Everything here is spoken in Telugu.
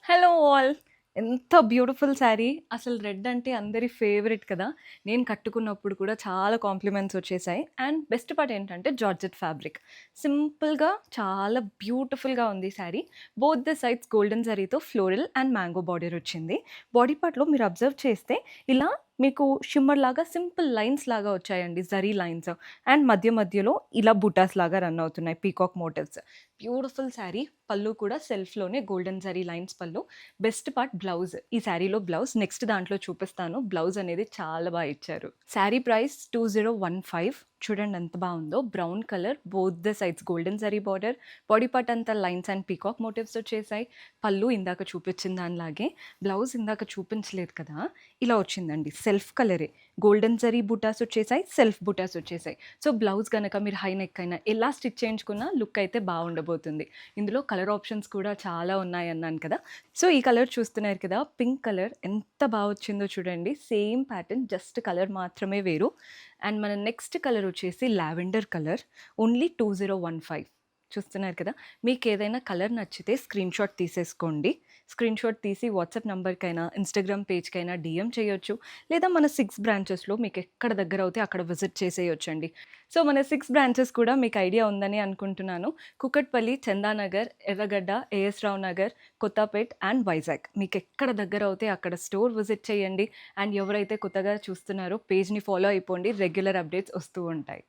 Hello all. ఎంత బ్యూటిఫుల్ శారీ. అసలు రెడ్ అంటే అందరి ఫేవరెట్ కదా! నేను కట్టుకున్నప్పుడు కూడా చాలా కాంప్లిమెంట్స్ వచ్చేసాయి. అండ్ బెస్ట్ పార్ట్ ఏంటంటే జార్జెట్ ఫ్యాబ్రిక్. సింపుల్‌గా చాలా బ్యూటిఫుల్‌గా ఉంది sari. Both the sides golden జరీతో ఫ్లోరల్ అండ్ మ్యాంగో బార్డర్ వచ్చింది. బాడీ పార్ట్‌లో మీరు అబ్జర్వ్ చేస్తే ఇలా మీకు షిమ్మర్ లాగా సింపుల్ లైన్స్ లాగా వచ్చాయండి. జరీ లైన్స్. అండ్ మధ్య మధ్యలో ఇలా బుటాస్ లాగా రన్ అవుతున్నాయి. Peacock motifs. బ్యూటిఫుల్ శారీ. పళ్ళు కూడా సెల్ఫ్‌లోనే గోల్డెన్ జరీ లైన్స్ పళ్ళు. Best part blouse. ఈ శారీలో బ్లౌజ్ నెక్స్ట్ దాంట్లో చూపిస్తాను. బ్లౌజ్ అనేది చాలా ఇచ్చారు. శారీ ప్రైస్ 2015. చూడండి ఎంత బావుందో. Brown colour both the sides golden zari border. Body part అంతా లైన్స్ అండ్ పీకాక్ మోటివ్స్ వచ్చేసాయి. పళ్ళు ఇందాక చూపించిన దానిలాగే. బ్లౌజ్ ఇందాక చూపించలేదు కదా! ఇలా వచ్చిందండి. సెల్ఫ్ కలరే. గోల్డెన్ జరీ బుటాస్ వచ్చేసాయి. సెల్ఫ్ బుటాస్ వచ్చేసాయి. సో, బ్లౌజ్ గనక మీరు హై నెక్ అయినా ఎలా స్టిచ్ చేయించుకున్నా లుక్ అయితే బావుండబోతుంది. ఇందులో కలర్ ఆప్షన్స్ కూడా చాలా ఉన్నాయన్నాను కదా! సో, ఈ కలర్ చూస్తున్నారు కదా! పింక్ కలర్ ఎంత వచ్చిందో చూడండి. సేమ్ ప్యాటర్న్ జస్ట్ కలర్ మాత్రమే వేరు. అండ్ మన నెక్స్ట్ కలర్ వచ్చేసి లావెండర్ కలర్. ఓన్లీ 2015. చూస్తున్నారు కదా! మీకేదైనా కలర్ నచ్చితే స్క్రీన్‌షాట్ తీసేసుకోండి. స్క్రీన్‌షాట్ తీసి వాట్సాప్ నంబర్‌కైనా, ఇన్‌స్టాగ్రామ్ పేజ్‌కైనా డీఎం చేయొచ్చు. లేదా మన 6 బ్రాంచెస్‌లో మీకెక్కడ దగ్గరవుతే అక్కడ విజిట్ చేసేయొచ్చండి. సో, మన 6 బ్రాంచెస్ కూడా మీకు ఐడియా ఉందని అనుకుంటున్నాను. Kukatpally, Chandanagar, Erragadda, AS Rao Nagar, Kothapet and Vizag. మీకెక్కడ దగ్గరవుతే అక్కడ స్టోర్ విజిట్ చేయండి. అండ్ ఎవరైతే కొత్తగా చూస్తున్నారో పేజ్‌ని ఫాలో అయిపోండి. రెగ్యులర్ అప్డేట్స్ వస్తూ ఉంటాయి.